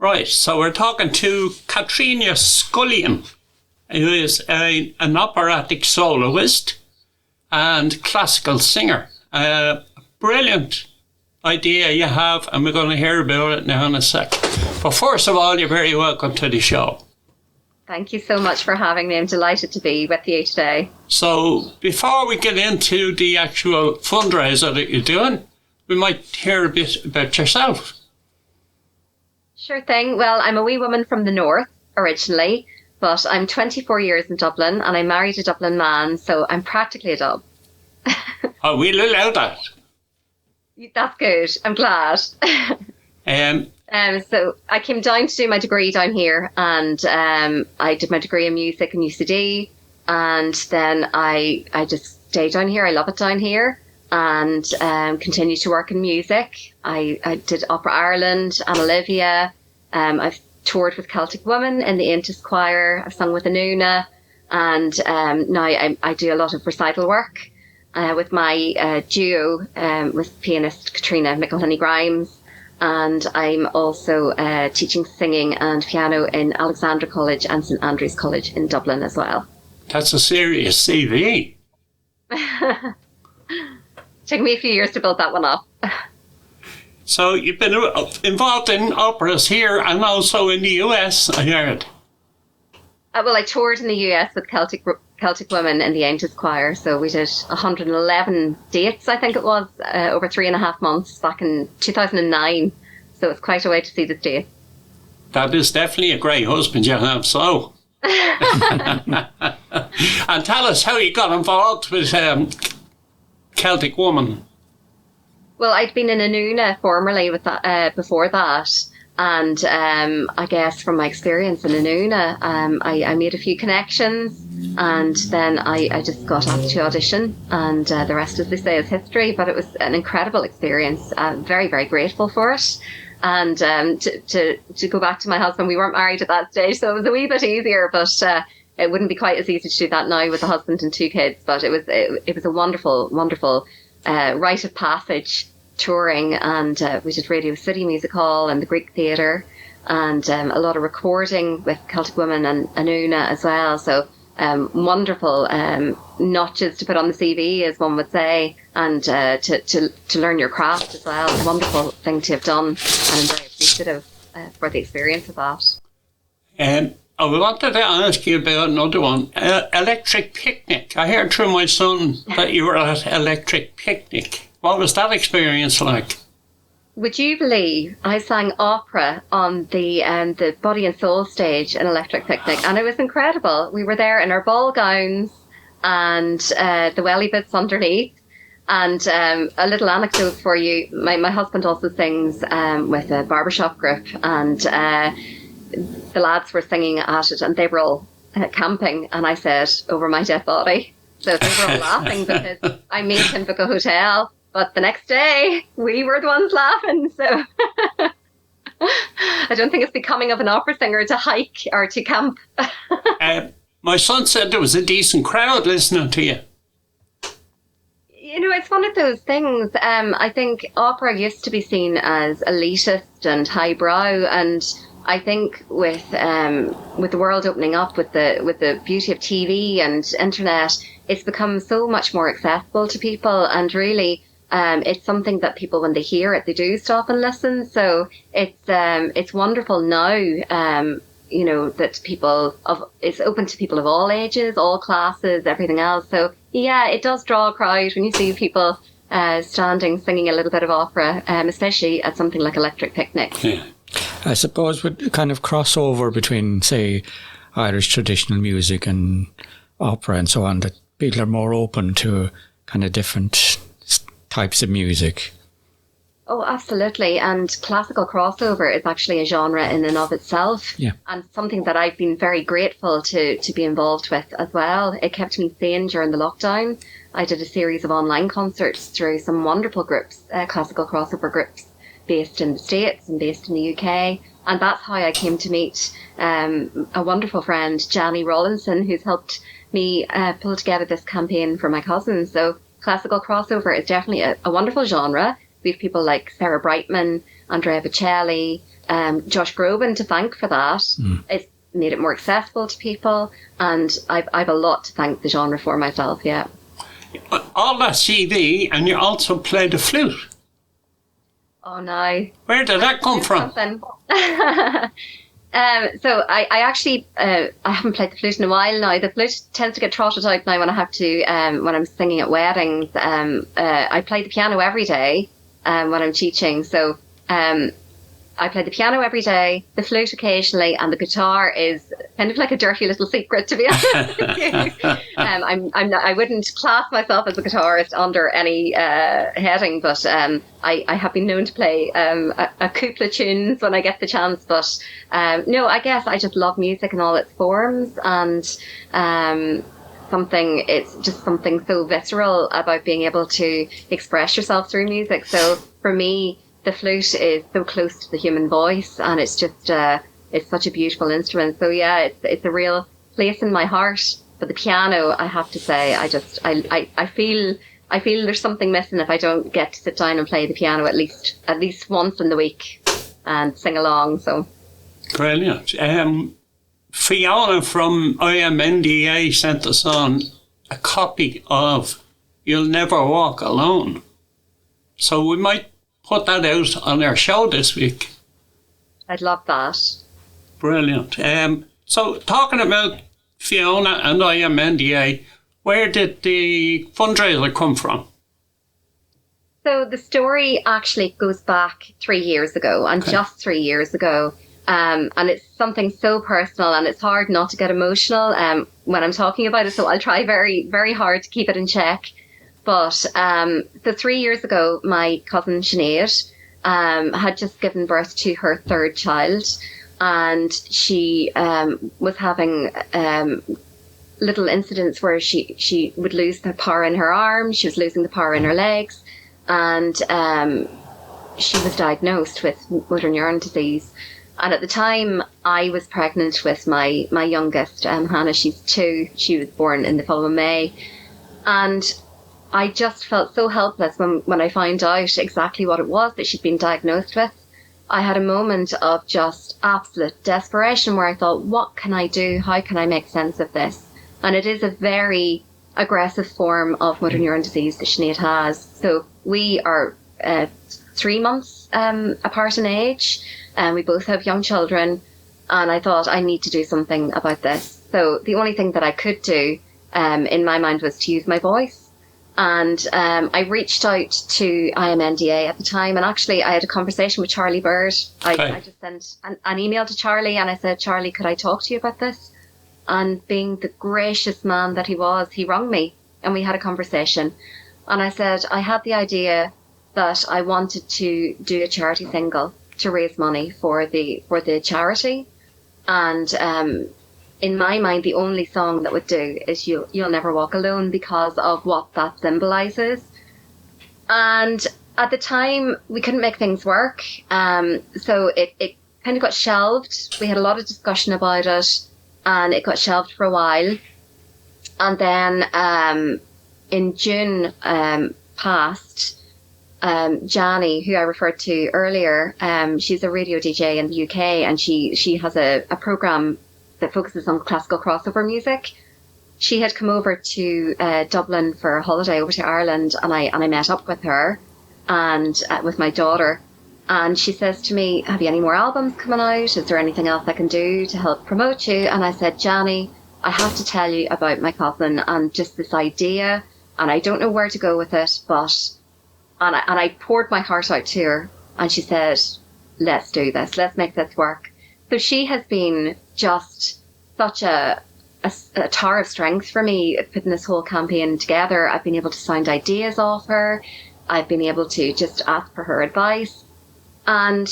Right, so we're talking to Catrina Scullion, who is an operatic soloist and classical singer. Brilliant idea you have, and we're going to hear about it now in a sec. But first of all, you're very welcome to the show. Thank you so much for having me. I'm delighted to be with you today. So before we get into the actual fundraiser that you're doing, we might hear a bit about yourself. Sure thing. Well, I'm a wee woman from the north originally, but I'm 24 years in Dublin and I married a Dublin man, so I'm practically a Dub. Oh, we'll allow that. That's good. I'm glad. So I came down to do my degree down here, and I did my degree in music in UCD, and then I just stayed down here. I love it down here, and continued to work in music. I did Opera Ireland and Olivia. I've toured with Celtic Woman in the Aeneas choir. I've sung with Anúna, and now I do a lot of recital work with my duo with pianist Catrina, McGlynn. And I'm also teaching singing and piano in Alexandra College and St Andrews College in Dublin as well. That's a serious CV. Took me a few years to build that one up. So you've been involved in operas here and also in the US, I heard. Well, I toured in the US with Celtic Woman in the Aeneas choir. So we did 111 dates, I think it was, over 3.5 months back in 2009. So it's quite a way to see the States. That is definitely a great husband you have, so. And tell us how you got involved with Celtic Woman. Well, I'd been in Anúna formerly with that, before that. And I guess from my experience in Anúna, I made a few connections, and then I just got asked to audition, and the rest, as they say, is history. But it was an incredible experience. Very, very grateful for it. And to go back to my husband, we weren't married at that stage, so it was a wee bit easier, but it wouldn't be quite as easy to do that now with a husband and 2 kids. But it was a wonderful, wonderful rite of passage touring, and we did Radio City Music Hall and the Greek Theatre, and a lot of recording with Celtic Woman and Anúna as well. So wonderful notches to put on the CV, as one would say, and to learn your craft as well. A wonderful thing to have done, and I'm very appreciative for the experience of that. I wanted to ask you about another one, Electric Picnic. I heard through my son that you were at Electric Picnic. What was that experience like? Would you believe I sang opera on the Body and Soul stage in Electric Picnic, and it was incredible. We were there in our ball gowns and the welly bits underneath. And a little anecdote for you. My husband also sings with a barbershop group, and the lads were singing at it, and they were all camping, and I said, over my dead body. So they were all laughing because I made him book a hotel. But the next day, we were the ones laughing, so I don't think it's becoming of an opera singer to hike or to camp. My son said there was a decent crowd listening to you. You know, it's one of those things. I think opera used to be seen as elitist and highbrow, and I think with the world opening up, with the beauty of TV and internet, it's become so much more accessible to people, and really. It's something that people, when they hear it, they do stop and listen. So it's wonderful now, you know, that it's open to people of all ages, all classes, everything else. So yeah, it does draw a crowd when you see people standing, singing a little bit of opera, especially at something like Electric Picnic. Yeah. I suppose with kind of crossover between, say, Irish traditional music and opera and so on, that people are more open to kind of different types of music. Oh, absolutely. And classical crossover is actually a genre in and of itself. Yeah. And something that I've been very grateful to be involved with as well. It kept me sane during the lockdown. I did a series of online concerts through some wonderful groups, classical crossover groups based in the States and based in the UK. And that's how I came to meet a wonderful friend, Janie Rawlinson, who's helped me pull together this campaign for my cousin. So classical crossover is definitely a wonderful genre. We have people like Sarah Brightman, Andrea Bocelli, Josh Groban to thank for that. It's made it more accessible to people, and I've a lot to thank the genre for myself, yeah. All that CD, and you also play the flute. Oh no. Where did that come from? So I actually I haven't played the flute in a while now. The flute tends to get trotted out now when I have to when I'm singing at weddings. I play the piano every day when I'm teaching. So I play the piano every day, the flute occasionally, and the guitar is kind of like a dirty little secret, to be honest with you. I wouldn't class myself as a guitarist under any heading, but I have been known to play a couple of tunes when I get the chance. But no, I guess I just love music in all its forms, and it's just something so visceral about being able to express yourself through music. So for me, the flute is so close to the human voice, and it's just it's such a beautiful instrument. So yeah, it's a real place in my heart. But the piano, I have to say, I feel there's something missing if I don't get to sit down and play the piano at least once in the week and sing along. So brilliant. Fiona from IMNDA sent us on a copy of "You'll Never Walk Alone," so we might put that out on our show this week. I'd love that. Brilliant. So talking about Fiona and IMNDA, where did the fundraiser come from? So the story actually goes back 3 years ago, and just 3 years ago. And it's something so personal, and it's hard not to get emotional when I'm talking about it. So I'll try very, very hard to keep it in check. But so 3 years ago, my cousin Sinead had just given birth to her third child, and she was having little incidents where she would lose the power in her arms, she was losing the power in her legs, and she was diagnosed with motor neuron disease. And at the time, I was pregnant with my youngest, Hannah. She's 2. She was born in the following May, and I just felt so helpless when I found out exactly what it was that she'd been diagnosed with. I had a moment of just absolute desperation where I thought, what can I do? How can I make sense of this? And it is a very aggressive form of motor neuron disease that Sinead has. So we are 3 months apart in age, and we both have young children. And I thought, I need to do something about this. So the only thing that I could do in my mind was to use my voice. And I reached out to IMNDA at the time, and actually I had a conversation with Charlie Bird. I just sent an email to Charlie, and I said, Charlie, could I talk to you about this? And being the gracious man that he was, he rang me, and we had a conversation. And I said, I had the idea that I wanted to do a charity single to raise money for the charity. And in my mind, the only song that would do is You'll Never Walk Alone, because of what that symbolises. And at the time, we couldn't make things work. So it kind of got shelved. We had a lot of discussion about it, and it got shelved for a while. And then in June past, Jani, who I referred to earlier, she's a radio DJ in the UK, and she has a programme that focuses on classical crossover music. She had come over to Dublin for a holiday over to Ireland, and I met up with her and with my daughter. And she says to me, have you any more albums coming out? Is there anything else I can do to help promote you? And I said, Jani, I have to tell you about my cousin and just this idea, and I don't know where to go with it, but... And I poured my heart out to her, and she said, let's do this, let's make this work. So she has been just such a tower of strength for me, putting this whole campaign together. I've been able to sound ideas off her. I've been able to just ask for her advice. And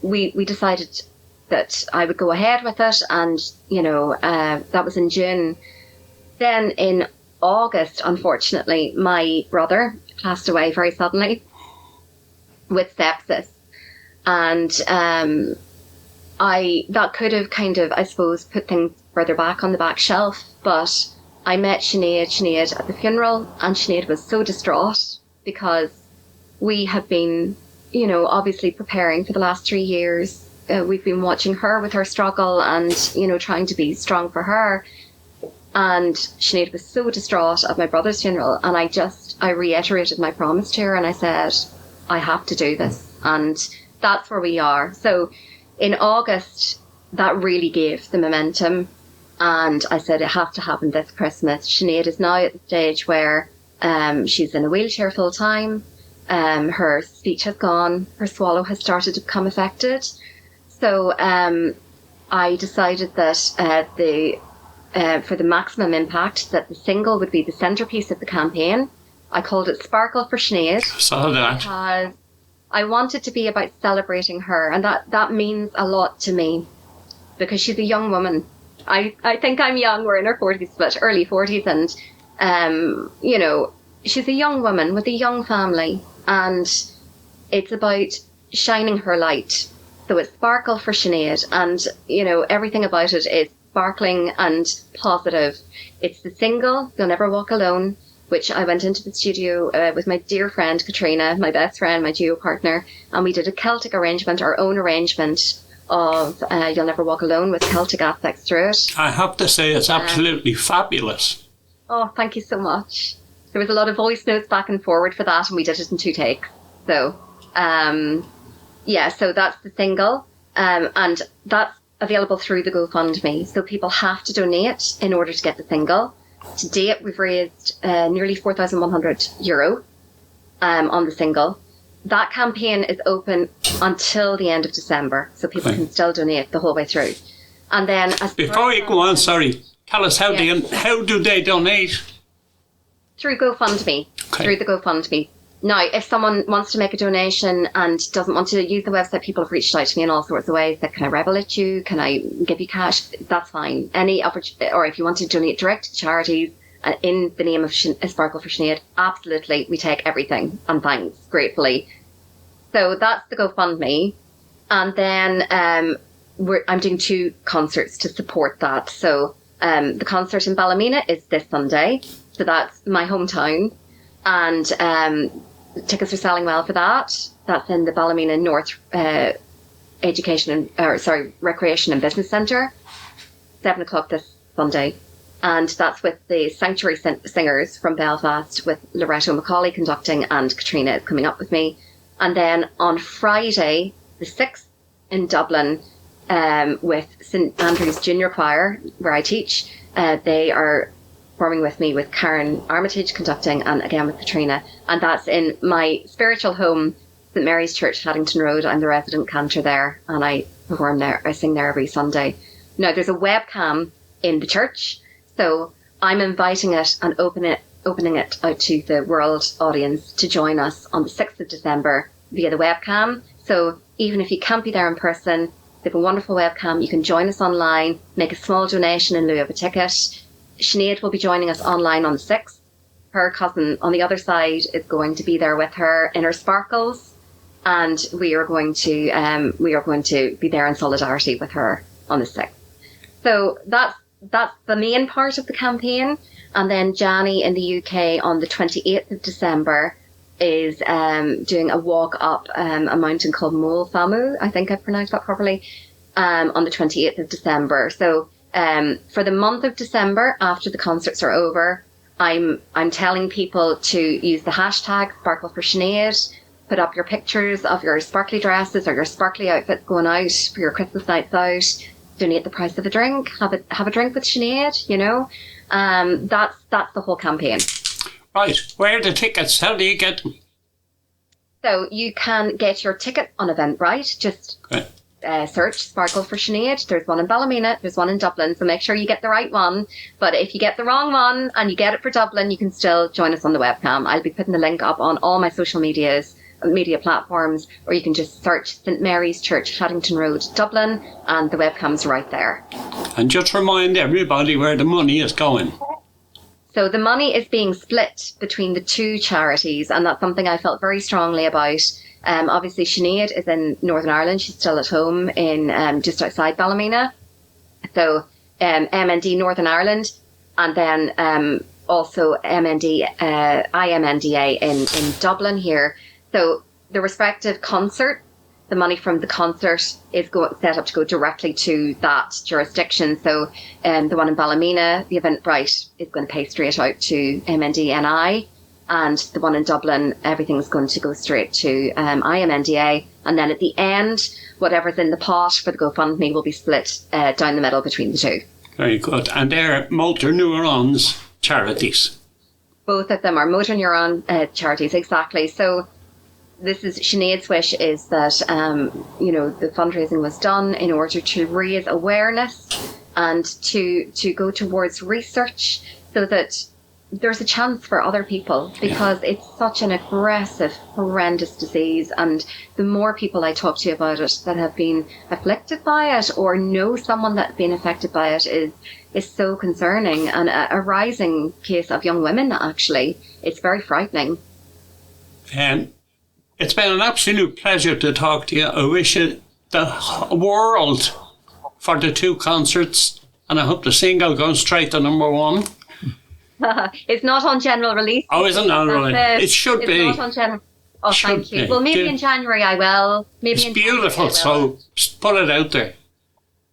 we decided that I would go ahead with it. And, that was in June. Then in August, unfortunately, my brother passed away very suddenly with sepsis. And that could have kind of, I suppose, put things further back on the back shelf. But I met Sinead at the funeral, and Sinead was so distraught because we had been obviously preparing for the last 3 years. We've been watching her with her struggle and, trying to be strong for her. And Sinead was so distraught at my brother's funeral. And I reiterated my promise to her and I said, I have to do this. And that's where we are. So in August, that really gave the momentum. And I said, it has to happen this Christmas. Sinead is now at the stage where she's in a wheelchair full time. Her speech has gone. Her swallow has started to become affected. So I decided that for the maximum impact, that the single would be the centrepiece of the campaign. I called it Sparkle for Sinead. Saw that. Because I wanted to be about celebrating her, and that means a lot to me because she's a young woman. I think I'm young. We're in our 40s, but early 40s, and she's a young woman with a young family, and it's about shining her light. So it's Sparkle for Sinead, and everything about it is sparkling and positive. It's the single You'll Never Walk Alone, which I went into the studio with my dear friend Catrina, my best friend, my duo partner, and we did a Celtic arrangement, our own arrangement of You'll Never Walk Alone with Celtic aspects through it. I have to say it's absolutely fabulous. Oh, thank you so much. There was a lot of voice notes back and forward for that, and we did it in 2 takes. So, so that's the single, and that's available through the GoFundMe. So people have to donate in order to get the single. To date, we've raised nearly €4,100 on the single. That campaign is open until the end of December, so people can still donate the whole way through. And then, before you go on, sorry, tell us how do they donate? Through GoFundMe. Okay. Through the GoFundMe. Now, if someone wants to make a donation and doesn't want to use the website, people have reached out to me in all sorts of ways. That, can I rebel at you? Can I give you cash? That's fine. Or if you want to donate direct to charities in the name of Sparkle for Sinead, absolutely, we take everything and thanks, gratefully. So that's the GoFundMe. And then I'm doing 2 concerts to support that. So the concert in Ballymena is this Sunday. So that's my hometown. And tickets are selling well for that. That's in the Ballymena North Recreation and Business Centre, 7:00 this Sunday. And that's with the Sanctuary Singers from Belfast, with Loretto Macaulay conducting, and Catrina is coming up with me. And then on Friday, the 6th, in Dublin, with St Andrew's Junior Choir, where I teach, they are performing with me, with Karen Armitage conducting, and again with Catrina. And that's in my spiritual home, St Mary's Church, Haddington Road. I'm the resident cantor there, and I perform there. I sing there every Sunday. Now, there's a webcam in the church, so I'm inviting it and opening it out to the world audience to join us on the 6th of December via the webcam. So even if you can't be there in person, they have a wonderful webcam. You can join us online, make a small donation in lieu of a ticket. Sinead will be joining us online on the 6th. Her cousin on the other side is going to be there with her in her sparkles, and we are going to be there in solidarity with her on the 6th. So that's the main part of the campaign. And then Jani in the UK on the 28th of December is doing a walk up a mountain called Mol Famu. I think I pronounced that properly. On the 28th of December. So for the month of December, after the concerts are over, I'm telling people to use the hashtag Sparkle for Sinead, put up your pictures of your sparkly dresses or your sparkly outfits going out for your Christmas nights out, donate the price of a drink, have a drink with Sinead, that's the whole campaign. Right, where are the tickets? How do you get them? So you can get your ticket on Eventbrite, just search Sparkle for Sinead. There's one in Ballymena, there's one in Dublin, so make sure you get the right one. But if you get the wrong one and you get it for Dublin, you can still join us on the webcam. I'll be putting the link up on all my social media platforms, or you can just search St Mary's Church, Haddington Road, Dublin, and the webcam's right there. And just remind everybody where the money is going. So the money is being split between the 2 charities, and that's something I felt very strongly about. Obviously, Sinead is in Northern Ireland. She's still at home in just outside Ballymena. So MND Northern Ireland, and then also IMNDA in Dublin here. So the respective concert, the money from the concert is set up to go directly to that jurisdiction. So the one in Ballymena, the Eventbrite, is going to pay straight out to MNDNI, and the one in Dublin, everything's going to go straight to IMNDA. And then at the end, whatever's in the pot for the GoFundMe will be split down the middle between the two. Very good. And they're motor neurons charities. Both of them are motor neuron charities, exactly. So this is Sinead's wish, is that, the fundraising was done in order to raise awareness and to go towards research so that there's a chance for other people, because it's such an aggressive, horrendous disease. And the more people I talk to about it that have been afflicted by it or know someone that's been affected by it is so concerning. And a rising case of young women, actually. It's very frightening. It's been an absolute pleasure to talk to you. I wish you the world for the 2 concerts, and I hope the single goes straight to #1. It's not on general release. Oh, isn't it? It should be. It's not on general. Oh, thank you. Well, maybe in January I will. It's beautiful, so put it out there.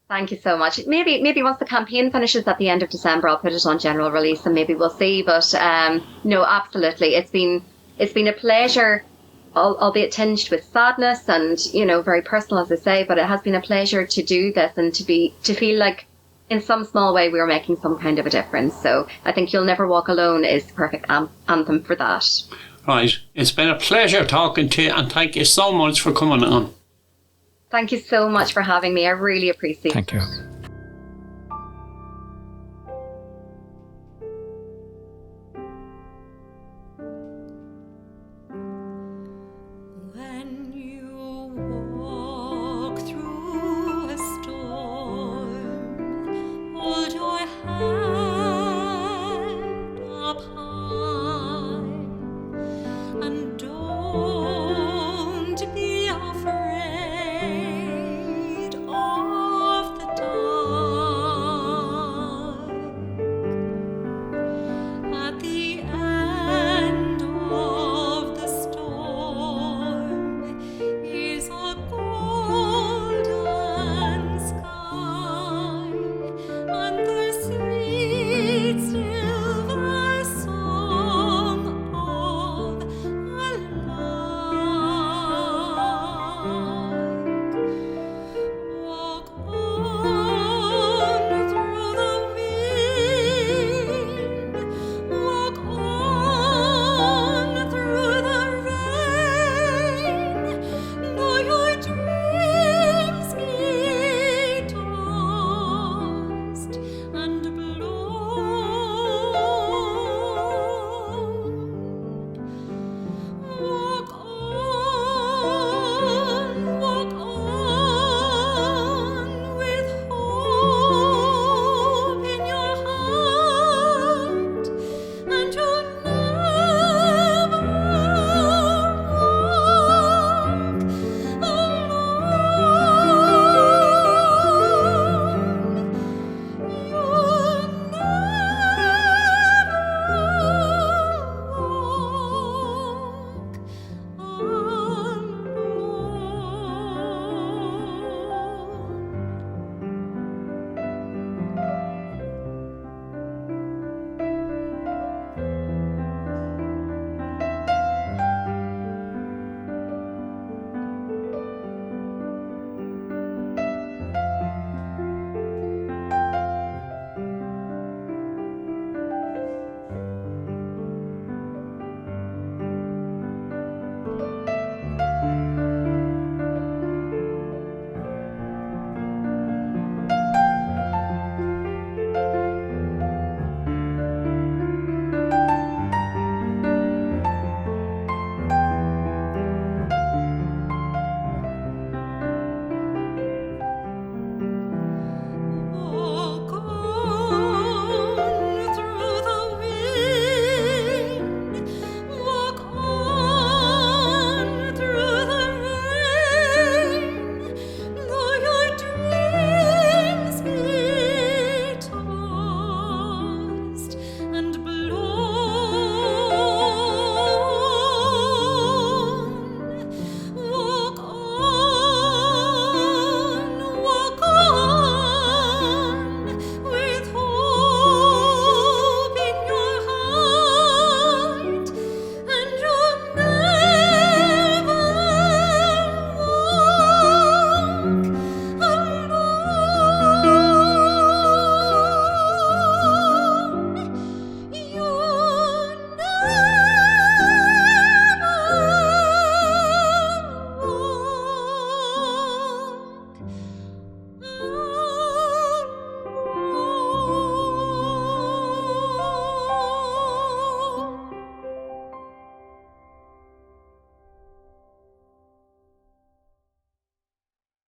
Thank you so much. Maybe once the campaign finishes at the end of December, I'll put it on general release, and maybe we'll see. But no, absolutely, it's been a pleasure, albeit tinged with sadness and very personal, as I say. But it has been a pleasure to do this and to feel like, in some small way, we are making some kind of a difference. So I think You'll Never Walk Alone is the perfect anthem for that. Right. It's been a pleasure talking to you, and thank you so much for coming on. Thank you so much for having me. I really appreciate it. Thank you.